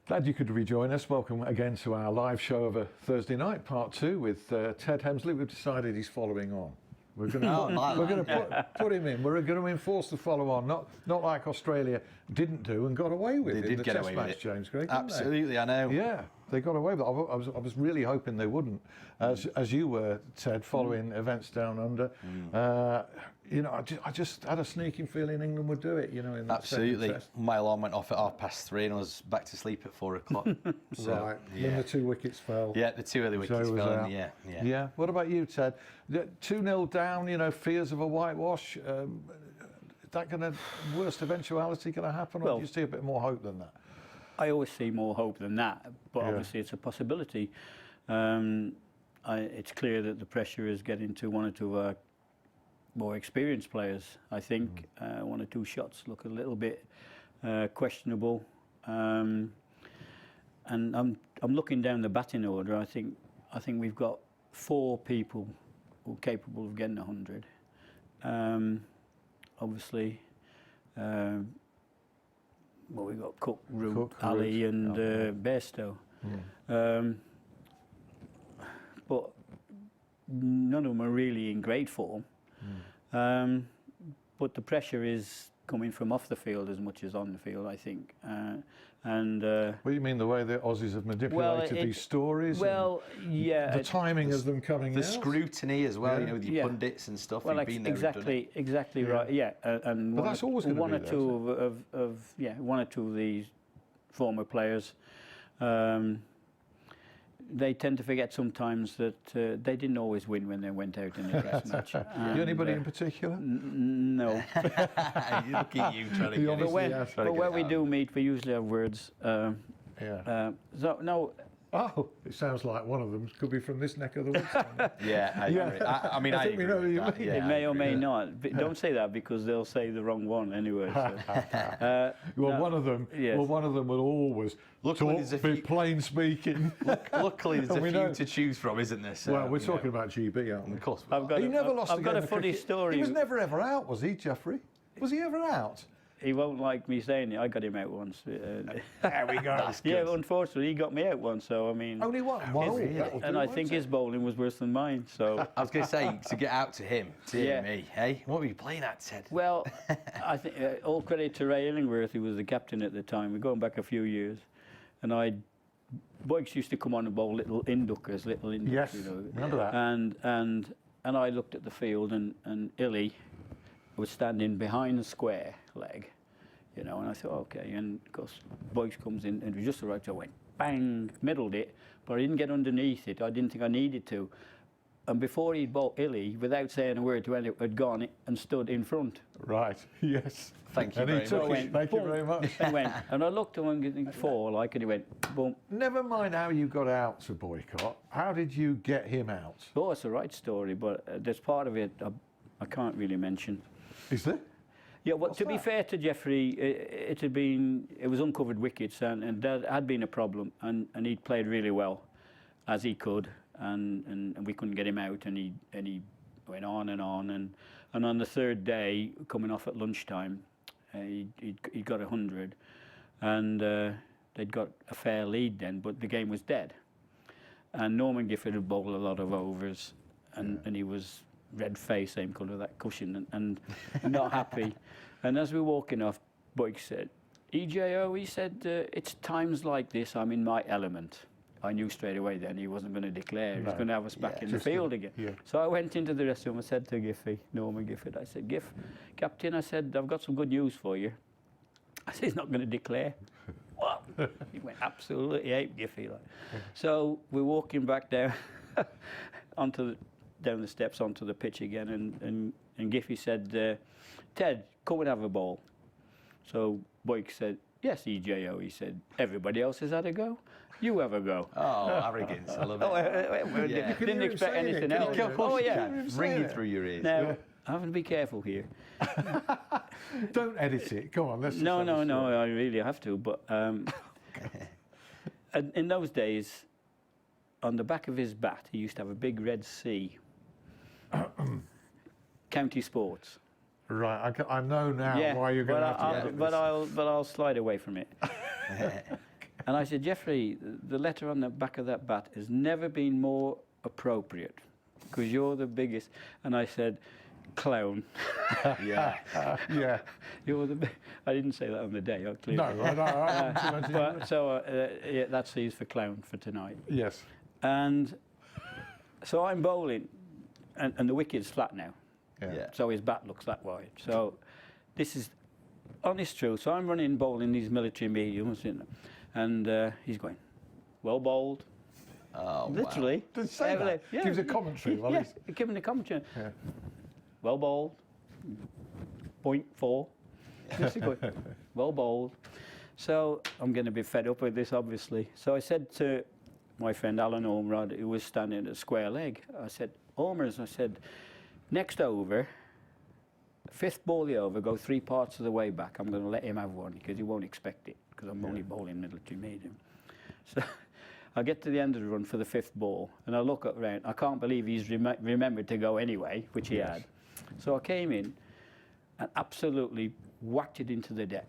Glad you could rejoin us. Welcome again to our live show of a Thursday night, part 2, with Ted Hemsley. We've decided he's following on. We're going to put him in. We're going to enforce the follow on, not like Australia didn't do and got away with it in the Test match, James Gregg. Absolutely, I know. Yeah, they got away with it. I was really hoping they wouldn't, as you were, Ted, following events down under. You know, I just had a sneaking feeling England would do it. You know, in that absolutely. Test. My alarm went off at 3:30, and I was back to sleep at 4 o'clock. So, right. Yeah. Then the 2 wickets fell. Yeah, the 2 early wickets fell. Yeah. What about you, Ted? 2-0 down. You know, fears of a whitewash. Is that going to worst eventuality going to happen, or do you see a bit more hope than that? I always see more hope than that, but obviously it's a possibility. It's clear that the pressure is getting to one or two of our more experienced players. I think 1 or 2 shots look a little bit questionable, and I'm looking down the batting order. I think we've got 4 people who are capable of getting 100. Obviously. Well, we've got Cook, Root, Ali and Bairstow. But none of them are really in great form. But the pressure is coming from off the field as much as on the field, I think. What do you mean, the way the Aussies have manipulated these stories? Well, yeah. The timing of them coming the out? scrutiny as well, you know, with the pundits and stuff. Well, exactly right, yeah. And but that's always going to be one or two of these former players, they tend to forget sometimes that they didn't always win when they went out in the Test match. Anybody in particular? No. Look at you trying to get it. But when we do meet, we usually have words. So no. Oh, it sounds like one of them could be from this neck of the woods. I mean, I think we know who you mean. It may or may not. Don't say that, because they'll say the wrong one anyway. So. One of them. Yes. Well, one of them will always be plain speaking. Luckily, there's a few to choose from, isn't there? So, well, we're talking about GB, aren't we? Of course. He never lost I've got a funny story. He was never ever out, was he, Geoffrey? Was he ever out? He won't like me saying it. I got him out once. There we go. Yeah, unfortunately, he got me out once. So I mean, only one. And I think his bowling was worse than mine. So I was going to say, to get out to him, me, hey, what were you playing at, Ted? Well, I think all credit to Ray Illingworth, who was the captain at the time. We're going back a few years, and Boyks used to come on and bowl little induckers. Yes, you know. Remember that. And I looked at the field, and Illy was standing behind the square leg, you know, and I thought, okay, and of course Boyce comes in, and it was just the right, so I went bang, middled it, but I didn't get underneath it. I didn't think I needed to. And before he'd bowled Illy, without saying a word to anyone, had gone and stood in front. Right, yes. Thank you very much. Thank you very much. And I looked at him getting 4, and he went, boom. Never mind how you got out to Boycott. How did you get him out? Oh, it's the right story, but there's part of it I can't really mention. Is there? Yeah, well, to be fair to Geoffrey, it was uncovered wickets, and that had been a problem, and he'd played really well, as he could, and we couldn't get him out, and he went on, and on the 3rd day, coming off at lunchtime, he got 100, and they'd got a fair lead then, but the game was dead, and Norman Gifford had bowled a lot of overs, and he was red face, same colour, that cushion, and not happy. And as we were walking off, Boyk said, EJO, he said, it's times like this I'm in my element. I knew straight away then he wasn't going to declare. He was going to have us back in the field again. Yeah. So I went into the dressing room and said to Norman Gifford, I said, Captain, I said, I've got some good news for you. I said, he's not going to declare. What? He went absolutely ape, Giffy. So we're walking back down down the steps onto the pitch again, and Giffy said, Ted, come and have a bowl. So Boyk said, yes, EJO. He said, everybody else has had a go. You have a go. Oh, arrogance. I love it. Didn't expect anything else. Oh, yeah. Ringing through your ears. Now, I have to be careful here. Don't edit it. Go on, let's No, I really have to. But in those days, on the back of his bat, he used to have a big red C. County Sports. Right, I know now why you're going to have to. But I'll slide away from it. And I said, Jeffrey, the letter on the back of that bat has never been more appropriate because you're the biggest. And I said, clown. Yeah. Yeah. You're the. I didn't say that on the day. Clearly. No, I But so yeah, that's C's for clown for tonight. Yes. And so I'm bowling, and the wicket's flat now. Yeah. So his bat looks that wide. So this is honest truth. So I'm running bowling these military mediums, and he's going, well bowled. Oh, Literally. Wow. Did he say that? Yeah, Gives a commentary. While yeah, he's... giving a commentary. Yeah. Well bowled. 0.4. This is going, well bowled. So I'm going to be fed up with this, obviously. So I said to my friend Alan Ormerod, who was standing at square leg, I said, Ormers, I said, next over, fifth ball the over, go 3 parts of the way back. I'm going to let him have one because he won't expect it because I'm only bowling military medium. So I get to the end of the run for the 5th ball and I look around. I can't believe he's remembered to go anyway, which he had. So I came in and absolutely whacked it into the deck.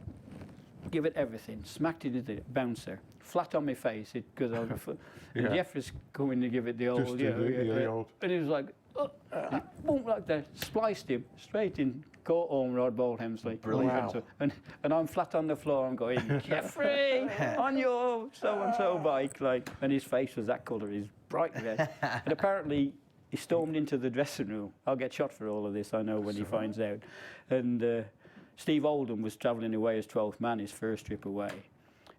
Give it everything, smacked it into the bouncer, flat on my face because and Geoff was coming to give it the old, the old. And he was like, boom, like that, spliced him straight in, caught Ormerod, bowled Hemsley. Brilliant. Wow. And I'm flat on the floor. I'm going, Jeffrey, on your so-and-so bike, like, and his face was that colour, he's bright red. And apparently he stormed into the dressing room. I'll get shot for all of this, I know, when he finds out. And Steve Oldham was travelling away as 12th man, his first trip away.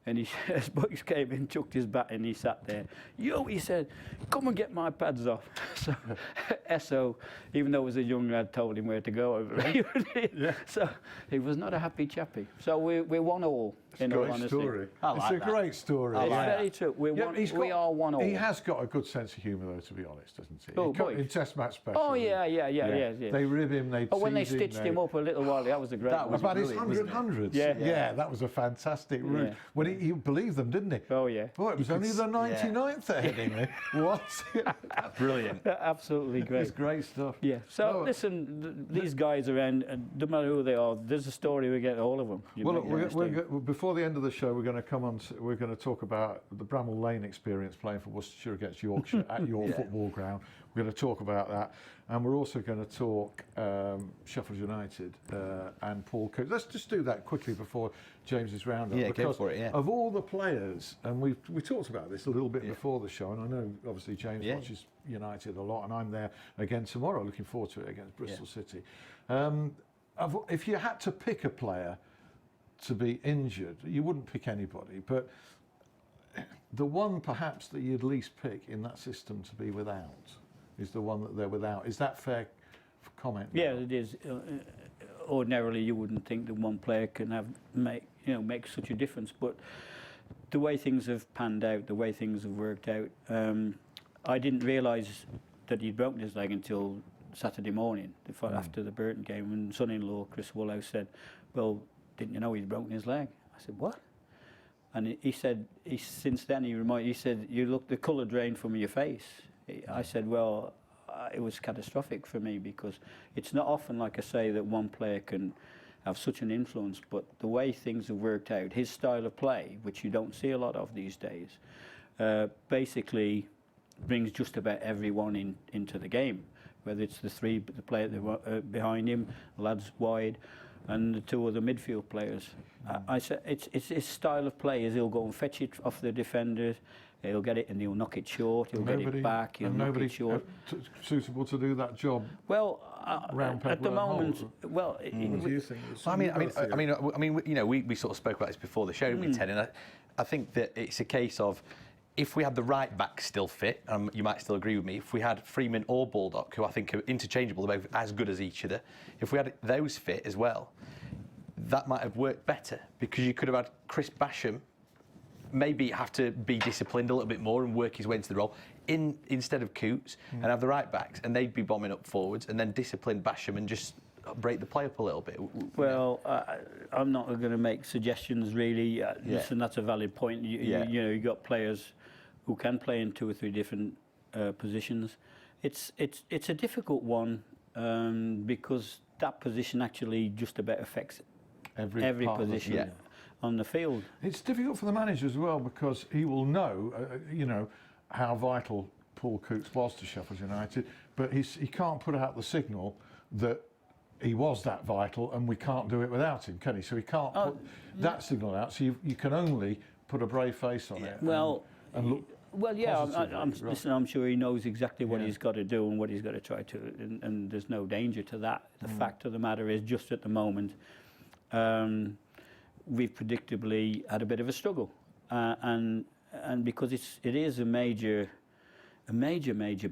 And as Bucks came in, chucked his bat and he sat there. Yo, he said, come and get my pads off. So SO, even though it was a young lad, told him where to go over. Yeah. So he was not a happy chappie. So we're 1-all, in all honesty. Story. I like It's a that. great story. It's very true. We are 1-all. He has got a good sense of humour, though, to be honest, doesn't he? Oh, boy. In Test match special. Oh, yeah. They rib him, they when they tease him, stitched him up a little while, that was a great one. About his brilliant, 100 hundreds. Yeah. That was a fantastic route. Yeah. When he believed them, didn't he? Oh, yeah. Boy, it was only the 99th they're hitting me. What? Brilliant. Absolutely great. It's great stuff. Yeah. So Oh. listen, these guys around, no matter who they are, there's a story we get all of them. Well, look, before the end of the show, we're going to come on. We're going to talk about the Bramall Lane experience playing for Worcestershire against Yorkshire at your football ground. We're going to talk about that, and we're also going to talk Sheffield United and Paul Coates. Let's just do that quickly before James's roundup. Yeah, go because for it, yeah. of all the players, and we talked about this a little bit before the show, and I know obviously James watches United a lot, and I'm there again tomorrow. Looking forward to it against Bristol City. If you had to pick a player to be injured, you wouldn't pick anybody, but the one perhaps that you'd least pick in that system to be without is the one that they're without. Is that fair comment? Yeah, it is. Ordinarily, you wouldn't think that one player can make such a difference, but the way things have panned out, the way things have worked out, I didn't realise that he'd broken his leg until Saturday morning, after the Burton game, when son-in-law Chris Woolhouse said, "Well, didn't you know he'd broken his leg?" I said, "What?" And he said, since then he said, "You look, the colour drained from your face." I said, "Well, it was catastrophic for me because it's not often, like I say, that one player can have such an influence, but the way things have worked out, his style of play, which you don't see a lot of these days, basically brings just about everyone into the game, whether it's the player behind him, the lads wide, and the 2 other midfield players. I said it's his style of play is he'll go and fetch it off the defenders, he'll get it and he'll knock it short, he'll get it back, he'll knock it short. Suitable to do that job. Well, at the moment, well, What do you think? I mean, you know, we sort of spoke about this before the show, didn't we, Ted? And I think that it's a case of, if we had the right back still fit, you might still agree with me, if we had Freeman or Baldock, who I think are interchangeable, they're both as good as each other, if we had those fit as well, that might have worked better, because you could have had Chris Basham maybe have to be disciplined a little bit more and work his way into the role instead of Coates, and have the right backs, and they'd be bombing up forwards, and then discipline Basham and just break the play up a little bit. Well, I'm not going to make suggestions really. Listen, that's a valid point. You know, you've got players who can play in 2 or 3 different positions. It's a difficult one because that position actually just about affects every position. on the field. It's difficult for the manager as well because he will know, how vital Paul Coots was to Sheffield United, but he can't put out the signal that he was that vital and we can't do it without him, can he? So he can't put that signal out. So you can only put a brave face on it. Well, and look. Well, yeah, positively, listen, I'm sure he knows exactly what he's got to do and what he's got to try to, and there's no danger to that. The fact of the matter is, just at the moment, we've predictably had a bit of a struggle, and because it is a major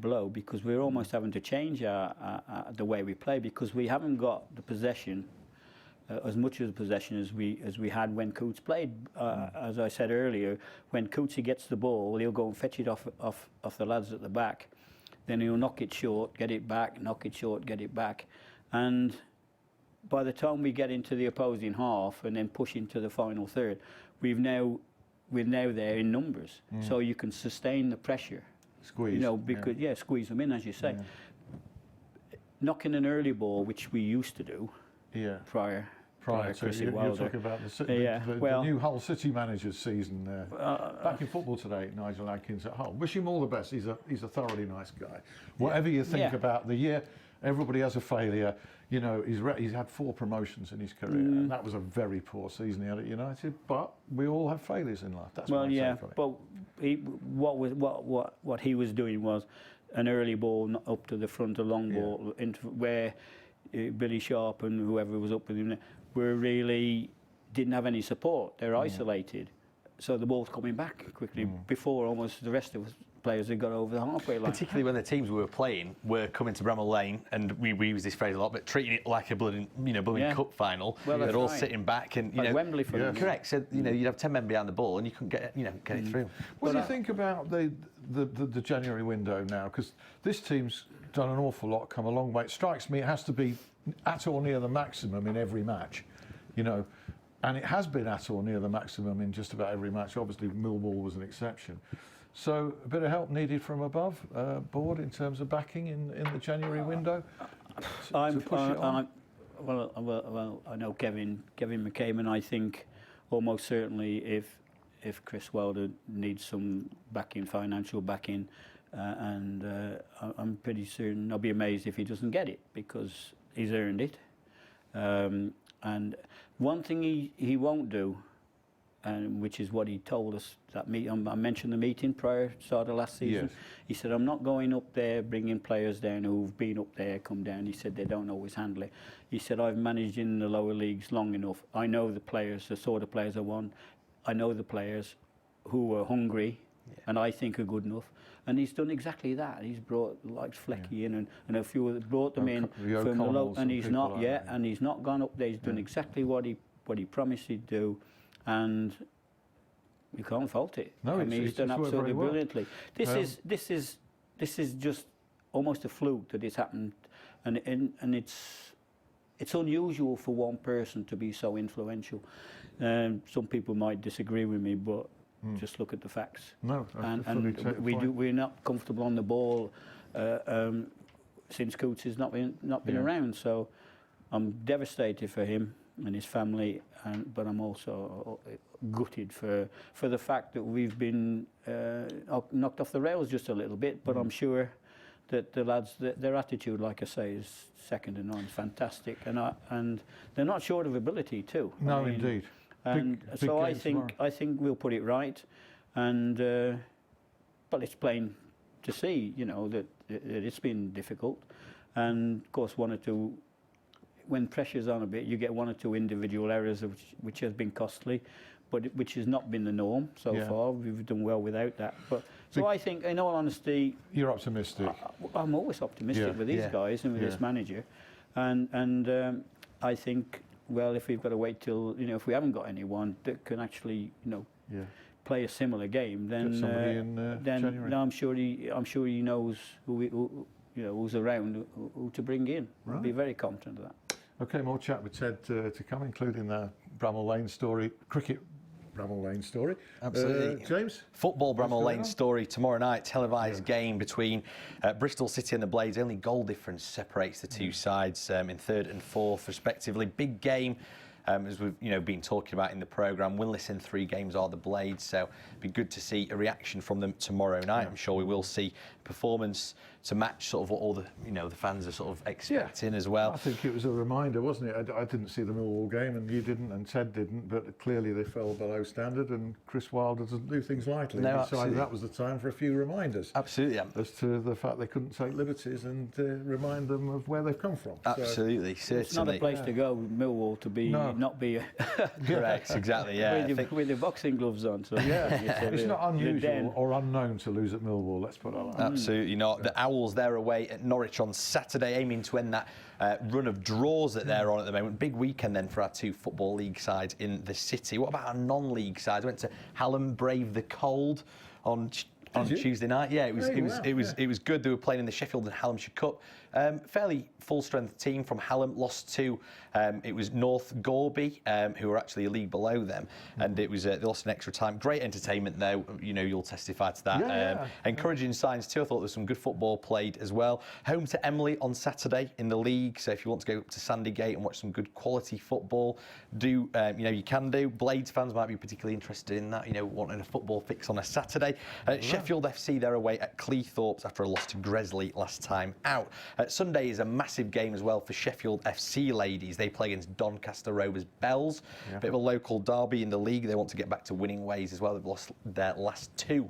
blow, because we're almost having to change the way we play, because we haven't got the possession. As much of the possession as we had when Coots played. As I said earlier, when Cootsy gets the ball, he'll go and fetch it off the lads at the back. Then he'll knock it short, get it back, knock it short, get it back. And by the time we get into the opposing half and then push into the final third, we're now there in numbers. So you can sustain the pressure. Squeeze. Because squeeze them in, as you say. Knocking an early ball, which we used to do prior to you're talking about the new Hull City manager's season there. Back in football today, Nigel Adkins at Hull. Wish him all the best. He's a thoroughly nice guy. Whatever you think about the year, everybody has a failure. He's had 4 promotions in his career, and that was a very poor season he had at United. But we all have failures in life. That's what I say for it. But what he was doing was an early ball up to the front, a long ball into where Billy Sharp and whoever was up with him really didn't have any support. They're isolated, so the ball's coming back quickly before almost the rest of us players had got over the halfway line. Particularly when the teams we were playing were coming to Bramall Lane, and we use this phrase a lot, but treating it like a bloody cup final. Well, they're all sitting back and like Wembley for them. Correct. So you'd have 10 men behind the ball and you couldn't get it through. What do you think about the January window now? Because this team's done an awful lot, come a long way. It strikes me it has to be at or near the maximum in every match, and it has been at or near the maximum in just about every match. Obviously, Millwall was an exception. So a bit of help needed from above board in terms of backing in the January window. I know Kevin McCabe, and I think almost certainly if Chris Wilder needs some backing, financial backing, and I'm pretty certain I'll be amazed if he doesn't get it, because he's earned it. And one thing he won't do, and which is what he told us I mentioned the meeting prior to start of last season. Yes. He said, I'm not going up there bringing players down who've been up there, come down. He said they don't always handle it. He said, I've managed in the lower leagues long enough. I know the players, the sort of players I want. I know the players who are hungry and I think are good enough. And he's done exactly that. He's brought like Flecky in and a few of brought them in from the low, and he's not and he's not gone up there. He's done exactly what he promised he'd do, and you can't fault it. No, he's done absolutely brilliantly. This is just almost a fluke that it's happened, and it's unusual for one person to be so influential. Some people might disagree with me, but just look at the facts. No, and we're not comfortable on the ball since Coots has not been around. So I'm devastated for him and his family, but I'm also gutted for the fact that we've been knocked off the rails just a little bit. But I'm sure that the lads, their attitude, like I say, is second to none. Fantastic, and they're not short of ability too. No, indeed. And so I think we'll put it right, and but it's plain to see, that it's been difficult, and of course one or two, when pressure's on a bit, you get one or two individual errors which has been costly, but which has not been the norm so far. We've done well without that. But so I think, in all honesty, you're optimistic. I'm always optimistic with these guys and with this manager, and I think. Well, if we've got to wait till if we haven't got anyone that can actually play a similar game, then January. I'm sure he knows who's around who to bring in. Right. I'll be very confident of that. Okay, more chat with Ted to come, including the Bramall Lane story, cricket Bramall Lane story. Absolutely. James? Football Bramall Lane story tomorrow night, televised game between Bristol City and the Blades. Only goal difference separates the two sides in third and fourth, respectively. Big game. as we've been talking about in the programme. Winless in 3 games are the Blades, so it'd be good to see a reaction from them tomorrow night. I'm sure we will see performance to match sort of what all the the fans are sort of expecting as well. I think it was a reminder, wasn't it? I didn't see the Millwall game, and you didn't, and Ted didn't, but clearly they fell below standard, and Chris Wilder doesn't do things lightly. No, He decided absolutely. that was the time for a few reminders. Absolutely, As to the fact they couldn't take liberties and remind them of where they've come from. Absolutely, certainly. It's not a place to go, Millwall, to be not be Correct, exactly. Yeah, with your boxing gloves on. So It's not unusual or unknown to lose at Millwall. Let's put it like that. Absolutely not. The Owls, they're away at Norwich on Saturday, aiming to end that run of draws that they're on at the moment. Big weekend then for our 2 Football League sides in the city. What about our non-league sides? Went to Hallam, brave the cold on Tuesday night. Yeah, it was good. They were playing in the Sheffield and Hallamshire Cup. Fairly full-strength team from Hallam. Lost to it was North Gorby, who were actually a league below them, and it was they lost in extra time. Great entertainment though. You'll testify to that. Encouraging signs too. I thought there was some good football played as well. Home to Emley on Saturday in the league. So if you want to go up to Sandygate and watch some good quality football, you can do. Blades fans might be particularly interested in that. Wanting a football fix on a Saturday. Sheffield FC, they're away at Cleethorpes after a loss to Gresley last time out. Sunday is a massive game as well for Sheffield FC ladies. They play against Doncaster Rovers Bells. Bit of a local derby in the league. They want to get back to winning ways as well. They've lost their last 2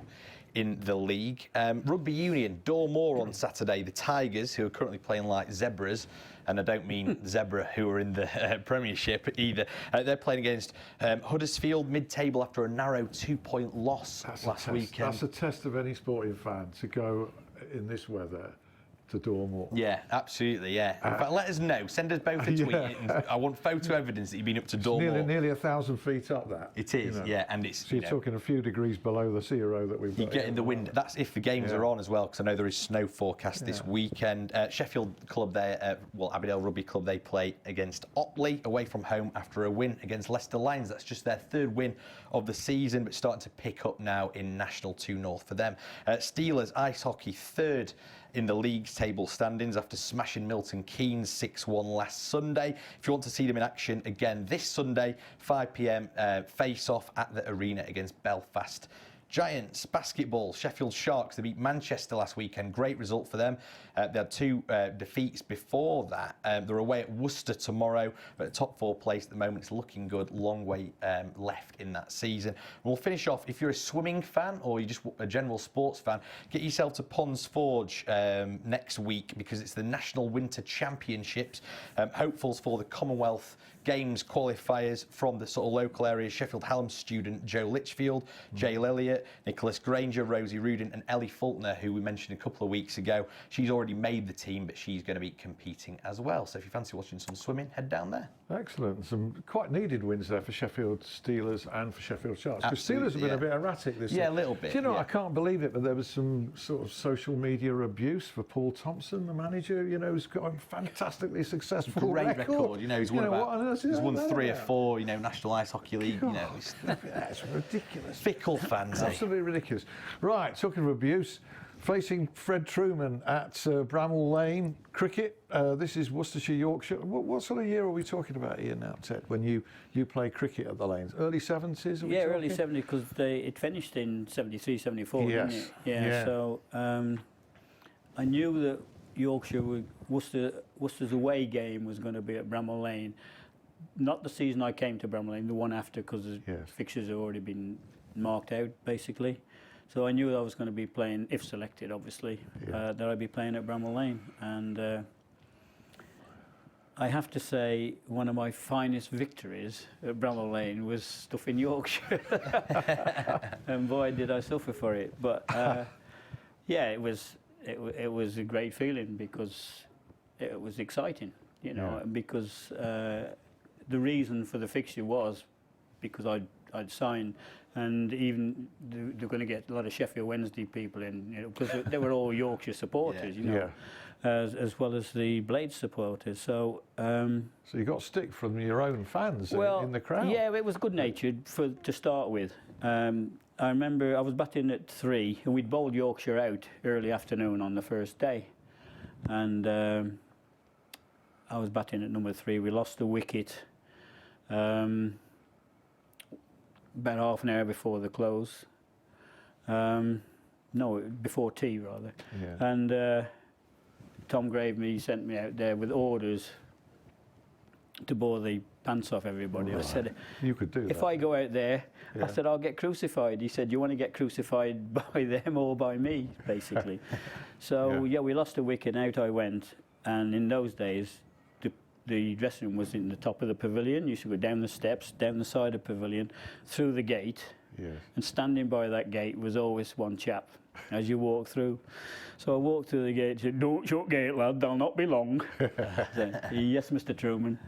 in the league. Rugby Union, Dormoor on Saturday. The Tigers, who are currently playing like zebras, and I don't mean Zebra, who are in the Premiership either. They're playing against Huddersfield, mid-table after a narrow 2-point loss last weekend. That's a test of any sporting fan to go in this weather to Dormoor. Yeah, absolutely, yeah. In fact, let us know. Send us both a tweet. And I want photo evidence that you've been up to Dormoor. Nearly 1,000 feet up that. It is, yeah. And it's... So you're talking a a few degrees below the 0 that we've got. You get in the wind. That's if the games are on as well, because I know there is snow forecast this weekend. Sheffield Club there, Aberdale Rugby Club, they play against Otley away from home after a win against Leicester Lions. That's just their 3rd win of the season, but starting to pick up now in National 2 North for them. Steelers Ice Hockey, 3rd in the league's table standings after smashing Milton Keynes 6-1 last Sunday. If you want to see them in action again this Sunday, 5 p.m, face-off at the arena against Belfast Giants. Basketball, Sheffield Sharks, they beat Manchester last weekend. Great result for them. They had 2 defeats before that. They're away at Worcester tomorrow, but at top 4 place at the moment. It's looking good. Long way left in that season. And we'll finish off. If you're a swimming fan or you're just a general sports fan, get yourself to Ponds Forge next week, because it's the National Winter Championships. Hopefuls for the Commonwealth Games qualifiers from the sort of local area. Sheffield Hallam student Joe Litchfield, Jay Elliott, Nicholas Granger, Rosie Rudin and Ellie Faulkner, who we mentioned a couple of weeks ago. She's already made the team, but she's going to be competing as well. So if you fancy watching some swimming, head down there. Excellent. Some quite needed wins there for Sheffield Steelers and for Sheffield Sharks. Because Steelers have been a bit erratic this year. A little bit. Do you know, I can't believe it, but there was some sort of social media abuse for Paul Thompson, the manager, who's got a fantastically successful Great record. He's won he's won 3 or 4, National Ice Hockey League. That's ridiculous. Fickle fans. Absolutely ridiculous. Right, talking of abuse, facing Fred Trueman at Bramall Lane cricket. This is Worcestershire, Yorkshire. What sort of year are we talking about here now, Ted, when you play cricket at the Lanes? Early 70s? Yeah, early 70s, because it finished in 73, 74, didn't it? Yeah. So I knew that Worcester's away game was going to be at Bramall Lane. Not the season I came to Bramall Lane, the one after, because the fixtures had already been marked out, basically. So I knew that I was going to be playing, if selected, obviously, that I'd be playing at Bramall Lane. And I have to say, one of my finest victories at Bramall Lane was stuff in Yorkshire. And boy, did I suffer for it. But it was a great feeling, because it was exciting, because the reason for the fixture was because I'd signed, and even they're going to get a lot of Sheffield Wednesday people in, because they were all Yorkshire supporters, as well as the Blades supporters. So you got stick from your own fans in the crowd. Yeah, it was good-natured to start with. I remember I was batting at 3, and we'd bowled Yorkshire out early afternoon on the first day, and I was batting at number 3. We lost the wicket. about half an hour before the close. No, before tea rather. Yeah. And Tom Gravemy sent me out there with orders to bore the pants off everybody. Right. I said, You could do that. if I go out there, Yeah. I said, I'll get crucified. He said, you want to get crucified by them or by me, basically. So, Yeah. yeah, we lost a wicket, out I went. And in those days, the dressing room was in the top of the pavilion. You used to go down the steps, down the side of the pavilion, through the gate. Yes. And standing by that gate was always one chap as you walk through. So I walked through the gate and said, don't shut gate, lad, they'll not be long. Said, yes, Mr. Trueman.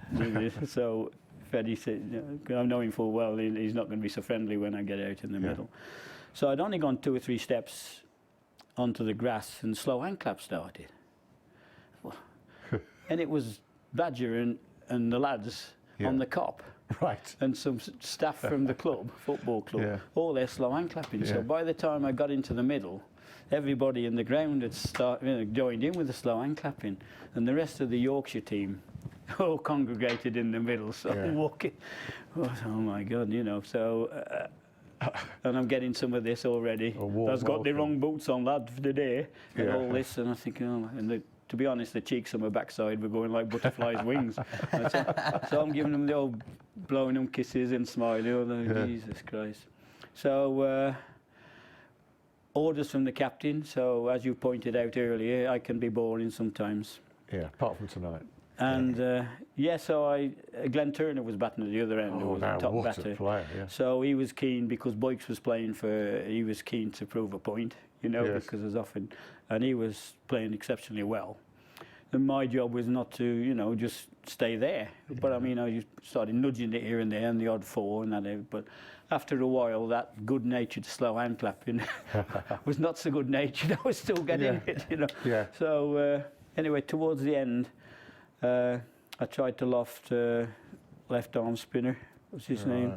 So Freddie said, I know him full well, he's not going to be so friendly when I get out in the middle. So I'd only gone 2 or 3 steps onto the grass and slow hand clap started. And it was Badger and the lads on the cop. Right. And some staff from the club, football club, all their slow hand clapping. So by the time I got into the middle, everybody in the ground had joined in with the slow hand clapping, and the rest of the Yorkshire team all congregated in the middle. So I'm walking, oh my God, you know. So, and I'm getting some of this already. I've got the wrong boots on, lad, for the day, and all this, and I think, to be honest, the cheeks on my backside were going like butterflies' wings. So I'm giving them the old, blowing them kisses and smiling. Oh, Jesus Christ. So orders from the captain. So as you pointed out earlier, I can be boring sometimes. Yeah, apart from tonight. And so Glenn Turner was batting at the other end. Who was the top batter. Player, yeah. So he was keen because Boycott was playing he was keen to prove a point, you know, because as often, and he was playing exceptionally well. And my job was not to, you know, just stay there. But I mean, I started nudging it here and there, and the odd 4 and that. But after a while, that good-natured slow hand clapping was not so good-natured. I was still getting it, you know. Yeah. So anyway, towards the end, I tried to loft left arm spinner. What's his name?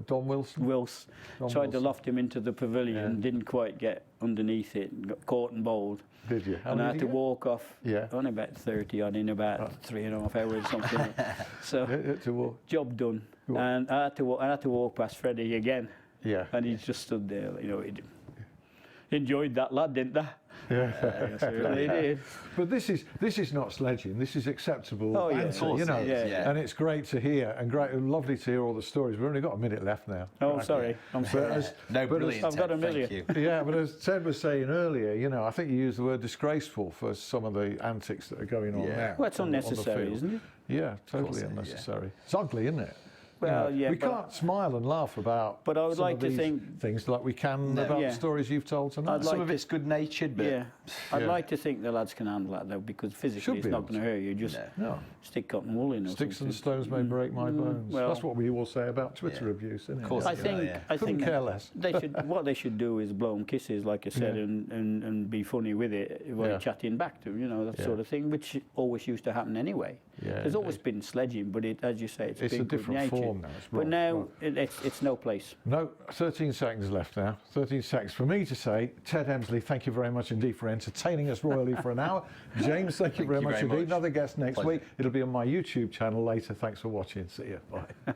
Don Wilson. Tried to loft him into the pavilion, didn't quite get underneath it, got caught and bowled. Did you? And I had to walk off, only about 30 odd in about 3.5 hours or something. So, job done. And I had to walk past Freddie again. Yeah. And he just stood there, you know, he enjoyed that lad, didn't they? Yeah, really did. But this is not sledging. This is acceptable. Oh, answer, you know. And it's great to hear, and lovely to hear all the stories. We've only got a minute left now. Oh, sorry. I'm sorry. Brilliant. I've got a million. Thank you. Yeah, but as Ted was saying earlier, you know, I think you used the word disgraceful for some of the antics that are going on now. Well, it's unnecessary, isn't it? Yeah, totally unnecessary. It's ugly, isn't it? Well, we can't smile and laugh about. But I would like to these think things like we can about the stories you've told tonight. Some of it's good-natured, but I'd like to think the lads can handle that though, because physically it's not going to hurt you. Just stick cotton wool in. Sticks and stones may break my bones. Well, that's what we all say about Twitter abuse, isn't it? Of course, I think care less. What they should do is blow them kisses, like I said, and be funny with it while chatting back to them, you know, that sort of thing, which always used to happen anyway. There's always been sledging, but as you say, it's been a different form now. But now it's no place. No, 13 seconds left now. 13 seconds for me to say, Ted Hemsley, thank you very much indeed for entertaining us royally for an hour. James, thank you very much indeed. Another guest next week. It'll be on my YouTube channel later. Thanks for watching. See you. Bye.